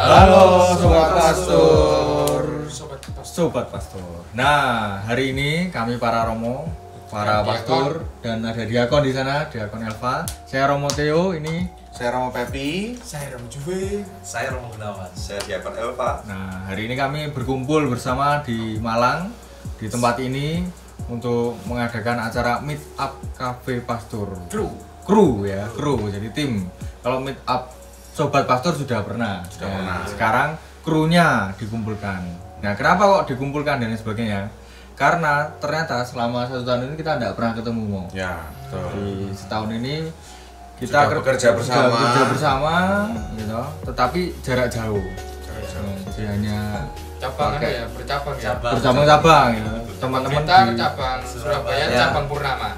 Halo Sobat Pastur. Sobat Pastur. Nah, hari ini kami para Romo, para Pastur, dan ada Diakon di sana, Diakon Elva. Saya Romo Theo, ini Saya Romo Pepi. Saya Romo Juve. Saya Romo Gunawan. Saya Diakon Elva. Nah, hari ini kami berkumpul bersama di Malang, di tempat ini untuk mengadakan acara Meet Up Cafe Pastur. Kru. Jadi tim. Kalau Meet Up Sobat Pastur sudah pernah. Sekarang krunya dikumpulkan. Nah, kenapa kok dikumpulkan dan sebagainya? Karena ternyata selama 1 tahun ini kita tidak pernah ketemu, Mo. Ya, betul. Di setahun ini kita Sudah bekerja bersama, gitu, tetapi jarak jauh. Jadi hanya cabang ya, bercabang ya. bercabang-cabang gitu. Teman-teman Blitar, di cabang Surabaya, Ya. cabang Purnama.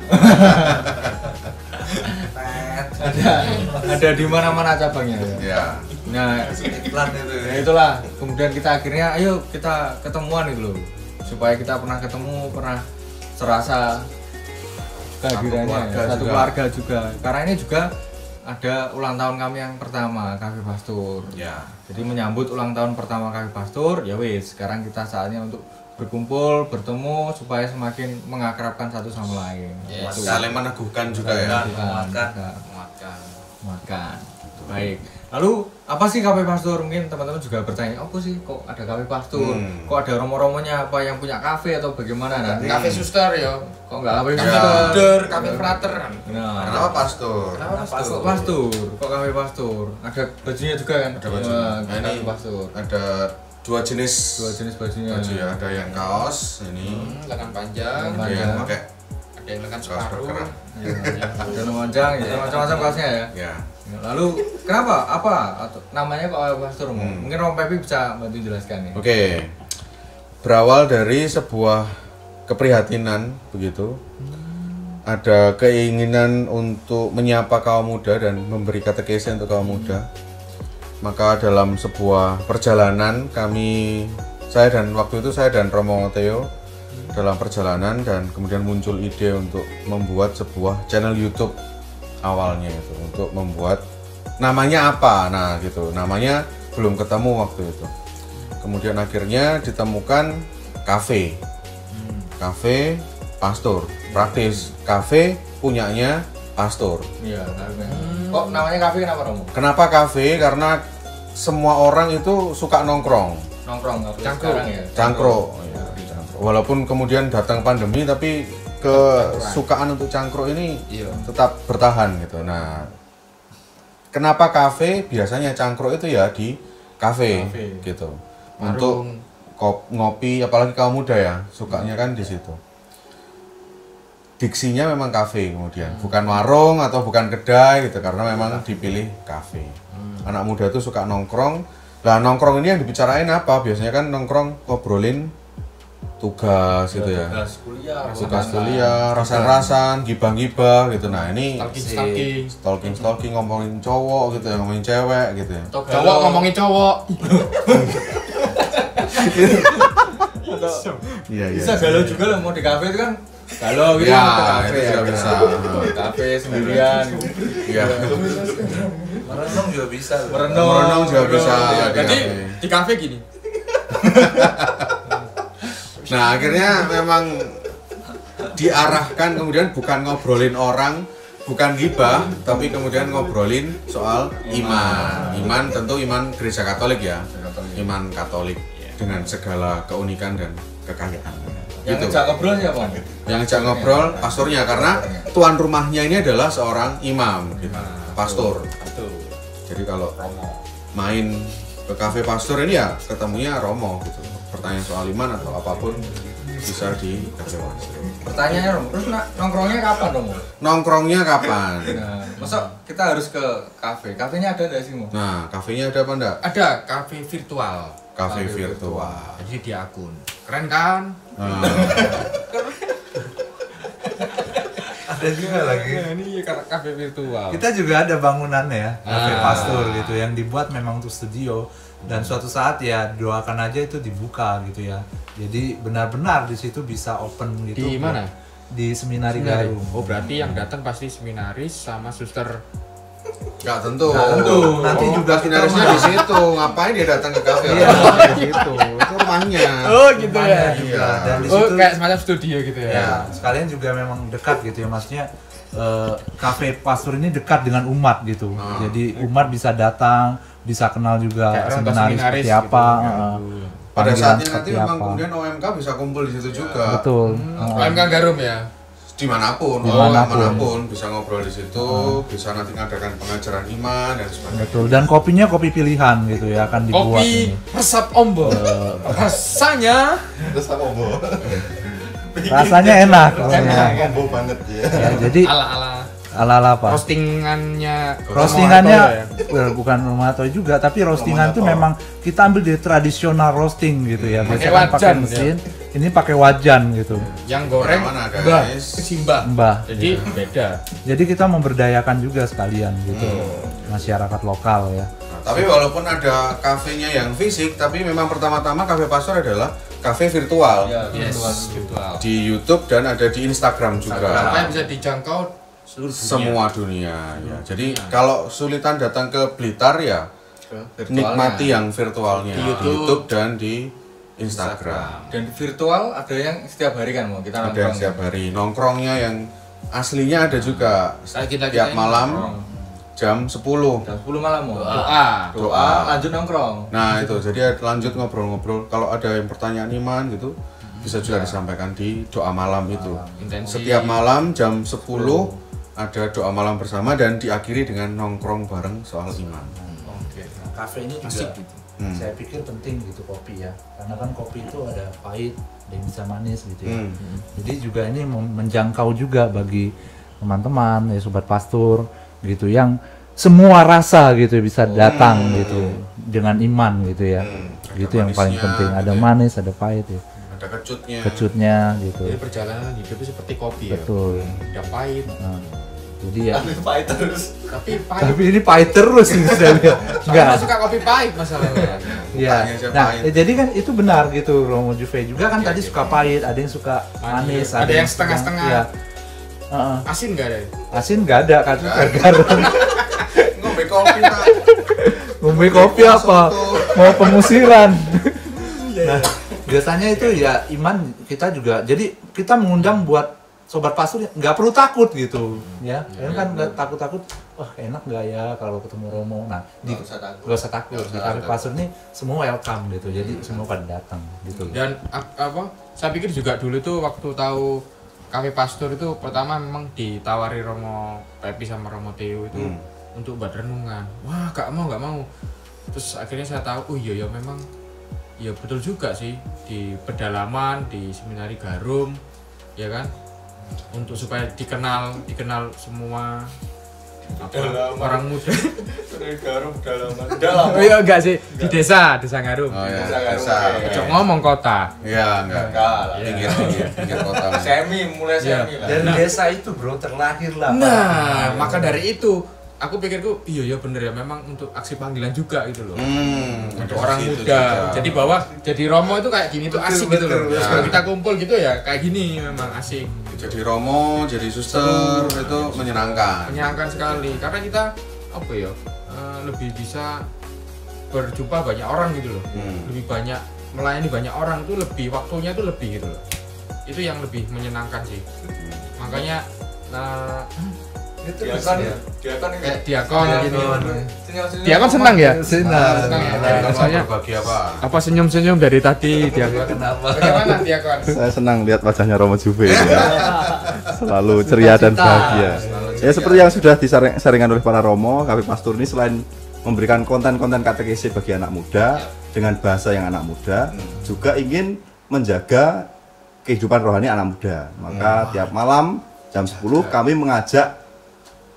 ada di mana-mana cabangnya ya. Ya. Nah, Iklan itu. ya itulah. Kemudian kita akhirnya ayo kita ketemuan itu loh. Supaya kita pernah ketemu, pernah serasa kehadirannya satu keluarga juga. Karena ini juga ada ulang tahun kami yang pertama Cafe Pastur. Ya. Jadi menyambut ulang tahun pertama Cafe Pastur, ya wis, sekarang kita saatnya untuk berkumpul, bertemu supaya semakin mengakrabkan satu sama lain. Yes. Itu. Saling meneguhkan juga ya. Menguatkan. Baik. Lalu apa sih Cafe Pastur? Mungkin teman-teman juga bertanya, apa sih kok ada Cafe Pastur? Kok ada romo-romonya apa yang punya kafe atau bagaimana nanti? Cafe Suster ya. Kok nggak Cafe Cafe Pastur? Buder, Cafe Frater. Nah, Kenapa Pastur? Kok Pastur? Kok Cafe Pastur? Ada bajunya juga kan? Ada baju. Nah, Nah, ini Cafe Pastur. ada dua jenis Bajunya. baju ya. Ada yang kaos ini, Lengan panjang, ada yang pakai ada yang lengan kaos separuh. berkerah. Ada lonjang, ya, macam-macam kaosnya ya. Ya. Lalu kenapa? Apa? Atau namanya kok Cafe Pastur? Mungkin Romo Pepi bisa bantu jelaskan nih. Oke. Berawal dari sebuah keprihatinan begitu. Ada keinginan untuk menyapa kaum muda dan memberi katekesi untuk kaum muda. Maka dalam sebuah perjalanan waktu itu saya dan Romo Theo dalam perjalanan dan kemudian muncul ide untuk membuat sebuah channel YouTube awalnya itu untuk membuat namanya apa, nah gitu, namanya belum ketemu waktu itu. Kemudian akhirnya ditemukan kafe Pastur, praktis kafe punyanya Pastur. Iya, kok namanya kafe kenapa Romo? Kenapa kafe? Karena semua orang itu suka nongkrong, Nongkrong Cangkruk. sekarang ya. cangkruk. Walaupun kemudian datang pandemi, tapi kesukaan untuk cangkruk ini tetap bertahan gitu. Nah, kenapa kafe? Biasanya cangkruk itu ya di kafe gitu. Untuk ngopi, apalagi kaum muda ya, sukanya kan di situ. Diksinya memang kafe kemudian, bukan warung atau bukan kedai gitu, karena memang dipilih kafe. Anak muda itu suka nongkrong. Lah nongkrong ini yang dibicarain apa? Biasanya kan nongkrong ngobrolin tugas gitu ya. Tugas kuliah, rasan-rasan, gibah-gibah gitu. Nah, ini stalking ngomongin cowok gitu ya, ngomongin cewek gitu ya. Cowok ngomongin cowok. Iya. Bisa galau juga loh, mau di kafe itu kan galau gitu Ya, ke kafe itu juga ya. bisa. Kafe sendirian. Iya. Merenung juga bisa. Merenung juga bisa. Jadi di kafe gini. Nah, akhirnya memang diarahkan kemudian bukan ngobrolin orang, bukan gibah, tapi kemudian ngobrolin soal iman. Iman tentu iman gereja Katolik ya. Iman Katolik dengan segala keunikan dan kekayaan. Yang ngejak ngobrol siapa? Yang ngejak ngobrol pastornya, karena tuan rumahnya ini adalah seorang imam gitu. Pastor. Jadi kalau main ke kafe Pastor ini ya ketemunya Romo gitu. Pertanyaan soal iman atau apapun bisa di kafe Pastor. Pertanyaannya Romo, terus nongkrongnya kapan Romo? Nongkrongnya kapan? Nah, masa kita harus ke kafe? Kafenya ada nggak sih Mo? Nah, kafenya ada apa enggak? Ada kafe virtual. Kafe virtual. Jadi di akun. Keren kan? Nah, Ada juga lagi. Ini kafe virtual. Kita juga ada bangunannya ya, Cafe Ah. Pastur gitu yang dibuat memang untuk studio dan suatu saat ya doakan aja itu dibuka gitu ya. Jadi benar-benar di situ bisa open gitu. Di mana? Di Seminari Garum. Oh, berarti yang datang pasti seminaris sama suster Nggak tentu. Nanti juga finarisnya di situ. Ngapain dia datang ke kafe? Iya. Di situ. Itu rumahnya. Oh gitu ya. Iya. Dan di Oh situ kayak semacam studio gitu ya. ya sekalian juga memang dekat gitu ya, maksudnya kafe Pastur ini dekat dengan umat gitu. Jadi umat bisa datang, bisa kenal juga Kayak orang seminaris seminaris seperti apa. gitu. Pada panggilan saatnya nanti seperti memang apa. kemudian OMK bisa kumpul di situ juga. Betul. UMK Garum ya. Dimanapun, Dimanapun. manapun bisa ngobrol di situ, bisa nanti ngadakan pengajaran iman dan sebagainya. Betul. Dan kopinya kopi pilihan gitu ya, akan dibuat Kopi ini. resep ombo. Rasanya Terus apa Bo? Rasanya enak. Enak. Combo banget ya. Ya, jadi ala-ala ala-ala apa? roastingannya Roastingannya Romato ya? bukan Romato juga, tapi roastingan itu memang kita ambil dari tradisional roasting gitu ya. Pakai Biasanya kan pakai wajan, mesin, ini pakai wajan gitu. yang goreng Mana, guys? mbah, simbah. Mbah. Jadi beda. Jadi kita memberdayakan juga sekalian gitu masyarakat lokal ya. Nah, tapi walaupun ada kafenya yang fisik, tapi memang pertama-tama Kafe Pastor adalah kafe virtual Yes, virtual. di YouTube dan ada di Instagram juga. Apa yang bisa dijangkau seluruh dunia. Semua dunia ya. Jadi kalau sulitan datang ke Blitar ya nikmati yang virtualnya Di di YouTube. YouTube dan di Instagram. Dan virtual ada yang setiap hari kan mau kita Ada yang nongkrong. setiap hari. Nongkrongnya yang aslinya ada juga. Kayak kita Tiap ini malam nongkrong. jam 10. Jam 10 malam mau. doa. Lanjut nongkrong. Nah itu jadi lanjut ngobrol-ngobrol. Kalau ada yang pertanyaan iman gitu bisa juga disampaikan di doa malam itu. Intensi. Setiap malam jam 10 ada doa malam bersama dan diakhiri dengan nongkrong bareng soal iman. Oke. Kafe ini Asik juga gitu. saya pikir penting gitu kopi ya, karena kan kopi itu ada pahit, ada yang bisa manis gitu ya. Jadi juga ini menjangkau juga bagi teman-teman ya sobat Pastur gitu yang semua rasa gitu bisa datang gitu dengan iman gitu ya. Ada Gitu yang paling manisnya, penting. Ada gitu ya. manis, ada pahit ya. Ada kecutnya. Kecutnya gitu. Jadi perjalanan hidup itu seperti kopi ya. Betul. Ada pahit, Nah, jadi ya. Pahit terus. tapi pahit. Tapi ini pahit terus ini saya lihat. Soalnya Enggak. nggak suka kopi pahit masalahnya. Iya. Mukanya aja Nah, pahit. ya jadi kan itu benar gitu. Romo Juve juga kan tadi suka pahit, ada yang suka manis, Ada yang setengah-setengah. Iya. Heeh. Asin nggak ada? Asin nggak ada kan garam. Ngombe kopi tak. Ngombe kopi apa? Mau pengusiran. Nah, biasanya itu ya iman kita juga. Jadi kita mengundang buat sobat Pastur nggak perlu takut gitu ya. Kan nggak takut-takut. Wah enak nggak ya kalau ketemu Romo. Nah, Nggak usah takut. nggak usah takut. Di Kafe Pastur ini semua welcome gitu. Jadi semua pada datang gitu. Dan apa? Saya pikir juga dulu tuh waktu tahu Kafe Pastur itu pertama memang ditawari Romo Pepi sama Romo Theo itu untuk buat renungan. Wah, nggak mau. Terus akhirnya saya tahu, oh iya ya memang ya betul juga sih di pedalaman di seminari Garum, ya kan? Untuk supaya dikenal semua apa, orang muda. Garum dalaman. Oh iya enggak sih di desa Garum. Oh ya, Desa Garum, bisa. oke. Cok ngomong kota. Ya enggak. Pinggir kota. Mulai Iya. semi lah. Dari desa itu bro terlahir lah. Nah, maka dari itu aku pikirku iya ya bener ya memang untuk aksi panggilan juga gitu loh. Untuk orang muda. Jadi bahwa jadi Romo itu kayak gini tuh asik gitu loh. betul. Kalau kita kumpul gitu ya kayak gini memang asik. Jadi Romo, jadi suster itu menyenangkan. Menyenangkan sekali karena kita apa ya lebih bisa berjumpa banyak orang gitu loh. Lebih banyak melayani banyak orang itu lebih waktunya itu lebih gitu loh. Itu yang lebih menyenangkan sih. Makanya Itu Diakon bisa ya. Diakon ini. kayak diakon gitu. Sinyal-sinyal. Diakon senang ya? Senang. Senang ya. Apa Soalnya berbagi apa? apa senyum-senyum dari tadi diakon. Kenapa? Bagaimana diakon? Saya senang lihat wajahnya Romo Juve ini ya. Selalu ceria dan bahagia. Ya seperti yang sudah disaringkan oleh para Romo, Kafe Pastur ini selain memberikan konten-konten katekesi bagi anak muda dengan bahasa yang anak muda, juga ingin menjaga kehidupan rohani anak muda. Maka tiap malam jam 10 kami mengajak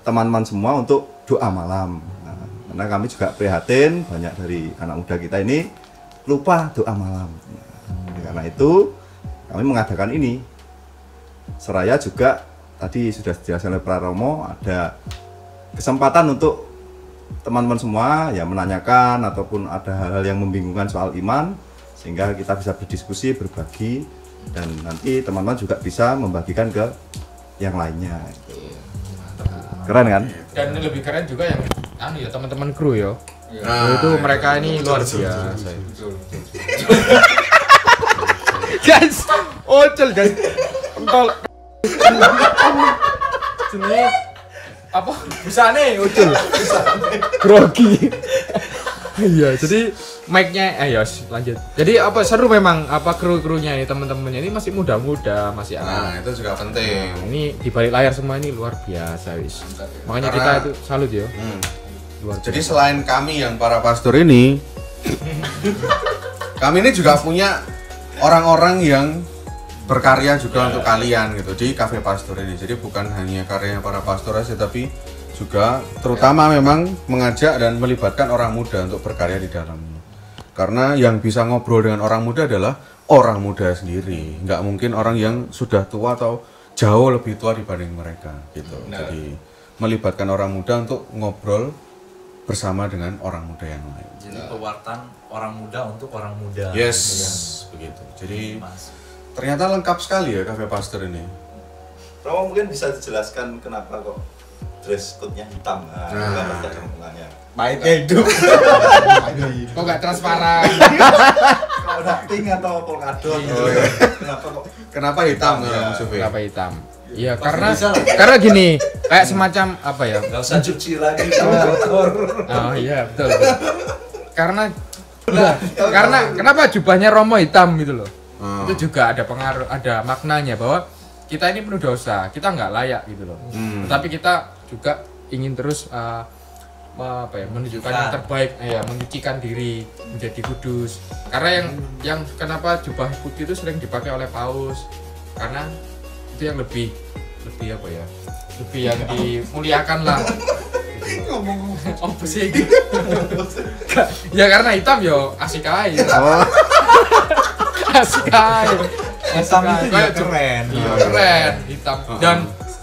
teman-teman semua untuk doa malam. Nah, karena kami juga prihatin banyak dari anak muda kita ini lupa doa malam. Karena itu kami mengadakan ini. Seraya juga tadi sudah dijelaskan oleh Pak Romo, ada kesempatan untuk teman-teman semua ya menanyakan ataupun ada hal-hal yang membingungkan soal iman, sehingga kita bisa berdiskusi, berbagi, dan nanti teman-teman juga bisa membagikan ke yang lainnya. Keren kan? Dan yang lebih keren juga yang ya teman-teman kru ya. Nah, Itu mereka ini luar biasa. Guys, ocel guys. Entol. Jenenge apa? Busane ocel. Grogi. Iya, jadi mic-nya yos lanjut. Jadi apa seru memang apa kru-krunya ini teman-temannya ini masih muda-muda, masih Nah, anak. itu juga penting. Ini di balik layar semua ini luar biasa wis. Makanya kita Karena- itu salut ya. Luar Jadi selain kami yang para pastor ini, kami ini juga punya orang-orang yang berkarya juga untuk kalian gitu di Cafe Pastor ini. Jadi bukan hanya karyanya para pastor aja, tapi juga terutama memang mengajak dan melibatkan orang muda untuk berkarya di dalamnya. Karena yang bisa ngobrol dengan orang muda adalah orang muda sendiri. Nggak mungkin orang yang sudah tua atau jauh lebih tua dibanding mereka gitu. Jadi melibatkan orang muda untuk ngobrol bersama dengan orang muda yang lain. Jadi pewartaan orang muda untuk orang muda. Yes, gitu ya. begitu. Jadi Mas. ternyata lengkap sekali ya Cafe Pastor ini. Romo mungkin bisa dijelaskan kenapa kok dress code-nya hitam. Nah, Nah. ada hubungannya. Pahitnya hidup. kok nggak transparan? Kalau udah pink atau polkadot gitu. Kenapa kok? Kenapa hitam ya, Mas Sufi? Kenapa hitam? Iya, Pasti karena bisa lah. karena gini, kayak semacam apa ya? Nggak usah cuci lagi kalau kotor. Oh iya, betul. Karena karena kenapa jubahnya Romo hitam gitu loh. Oh. Itu juga ada pengaruh, ada maknanya bahwa kita ini penuh dosa, kita nggak layak gitu loh. Tapi kita juga ingin terus apa ya, menunjukkan yang terbaik, ya menyucikan diri, menjadi kudus. Karena yang kenapa jubah putih itu sering dipakai oleh paus, karena itu yang lebih apa ya, lebih yang dimuliakan lah. Ngomong apa sih? Ya karena hitam yo asik aja. Asik aja. Hitam itu juga Kayak keren. Iya, keren hitam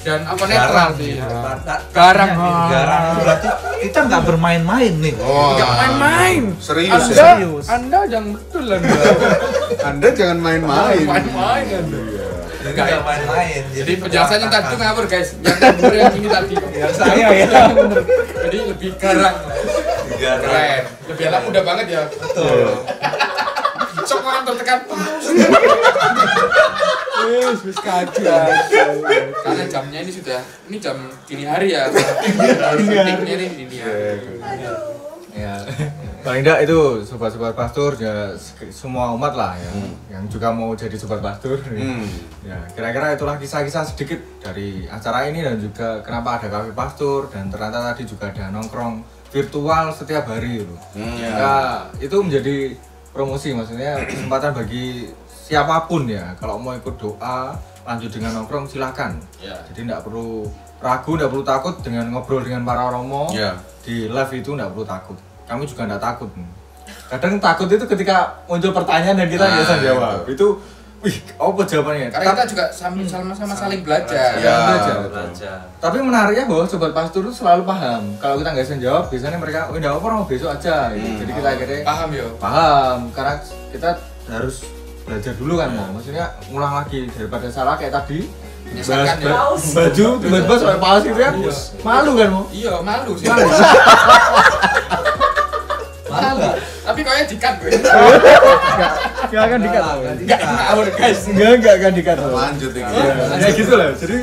dan apa netral sih. Garang. Garang. Garang itu berarti kita nggak bermain-main nih. Nggak main-main. Serius Anda, ya? Serius. Anda jangan betul Anda. Anda jangan main-main. Main-main Anda. Jadi nggak main-main. Jadi penjelasannya tadi itu ngawur guys. Yang ini tadi. Yang saya ya. Bener. Jadi lebih garang. Keren. Lebih anak muda banget ya. Betul. Sok orang tertekan. Wis kaget. Karena jamnya ini jam dini hari ya. Syutingnya ini dini hari. Ya. Paling enggak itu sobat-sobat pastor ya semua umat lah ya yang juga mau jadi sobat pastor. Ya, kira-kira itulah kisah-kisah sedikit dari acara ini dan juga kenapa ada Cafe Pastor dan ternyata tadi juga ada nongkrong virtual setiap hari itu. Ya, itu menjadi promosi, maksudnya kesempatan bagi siapapun ya kalau mau ikut doa lanjut dengan nongkrong silahkan. Jadi tidak perlu ragu, tidak perlu takut dengan ngobrol dengan para romo. Di live itu tidak perlu takut, kami juga tidak takut. Kadang takut itu ketika muncul pertanyaan dan kita nggak bisa jawab itu wih apa jawabannya, Karena kita juga sama-sama saling belajar. Belajar. tapi menariknya bahwa sobat pastor itu selalu paham kalau kita nggak bisa jawab, biasanya mereka oh tidak apa mau besok aja gitu. Jadi kita akhirnya Paham yo. paham karena kita harus belajar dulu kan, maksudnya ngulang lagi daripada salah kayak tadi Menyesalkan ya. baju tiba-tiba sampai paus gitu ya, malu kan mau. Iya, malu sih. Malu. Malu. Tapi kayaknya dikat gue. Gak akan dikat. Enggak ngawur guys. Enggak akan dikat. Lanjut ini. Ya gitu lah. Jadi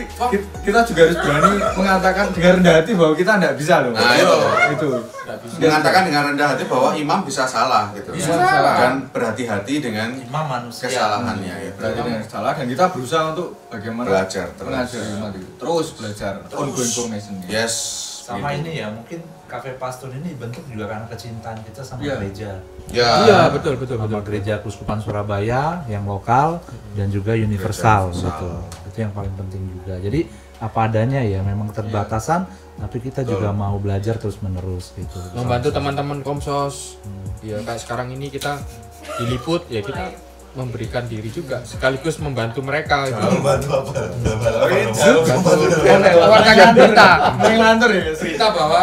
kita juga harus berani mengatakan dengan rendah hati bahwa kita enggak bisa loh. Nah, itu. Itu. Mengatakan dengan rendah hati bahwa imam bisa salah gitu. Bisa salah. Dan berhati-hati dengan Imam manusia. kesalahannya ya. Berarti dengan salah dan kita berusaha untuk bagaimana Belajar terus. mengajari umat itu. Terus belajar. Ongoing formation. Yes. Sama gitu. ini ya, mungkin Cafe Pastor ini bentuk juga karena kecintaan kita sama Iya. gereja. Ya. Iya, betul. Sama gereja Keuskupan Surabaya yang lokal dan juga universal Gereja gitu. Itu yang paling penting juga. Jadi apa adanya ya, memang keterbatasan tapi kita juga mau belajar terus menerus gitu. Membantu teman-teman Komsos. Ya kayak sekarang ini kita diliput ya kita memberikan diri juga sekaligus membantu mereka gitu. Membantu apa? Wartakan berita. Mengantar ya. Berita bahwa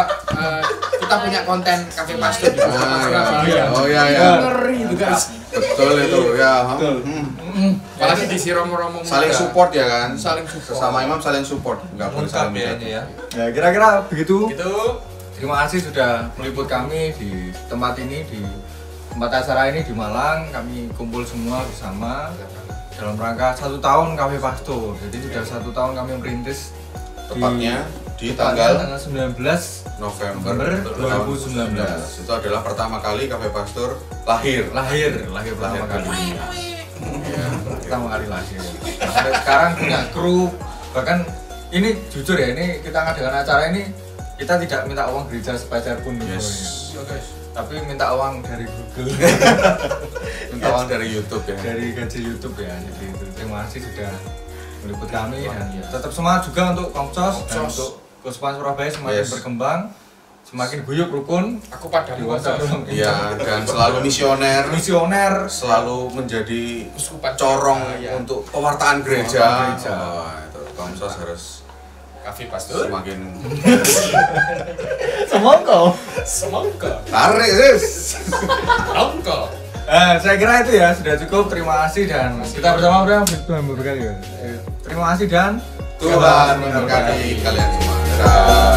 kita punya konten Cafe Pastor di Ah, Surabaya. ya. Oh ya ya. Ngeri itu guys. Betul itu ya. Apalagi di si romo-romo muda. Saling support ya kan? Saling support. Sesama imam saling support, nggak boleh Lengkap saling ya menjatuhkan. ini ya. Ya kira-kira begitu. Itu Terima kasih sudah meliput kami di tempat ini, di tempat acara ini di Malang. Kami kumpul semua bersama dalam rangka 1 tahun Cafe Pastur. Jadi sudah 1 tahun kami merintis. Tepatnya di tanggal tanggal 19 November November 2019. Itu adalah pertama kali Cafe Pastur lahir. lahir pertama kali. Ya, pertama kali lahir. Sampai sekarang punya kru. Bahkan ini jujur ya, ini kita ngadakan acara ini kita tidak minta uang gereja sepeser pun gitu. Yes. Tapi minta uang dari Google. Minta uang dari YouTube ya. Dari gaji YouTube ya. Jadi itu terima kasih sudah meliput kami dan tetap semangat juga untuk Komsos dan untuk Kuspan Surabaya semakin Yes. berkembang, semakin guyup rukun. Aku pada Di WhatsApp. WhatsApp. Iya, dan selalu misioner, selalu menjadi Uskupan. corong Iya. untuk pewartaan gereja. Pewartaan gereja. Oh, itu Komsos harus Cafe Pastur. semakin Semongko. Semangka. tarik sis. Angka. Saya kira itu ya sudah cukup. Terima kasih dan kita bersama Tuhan memberkati. Terima kasih dan Tuhan memberkati kalian semua. Dadah.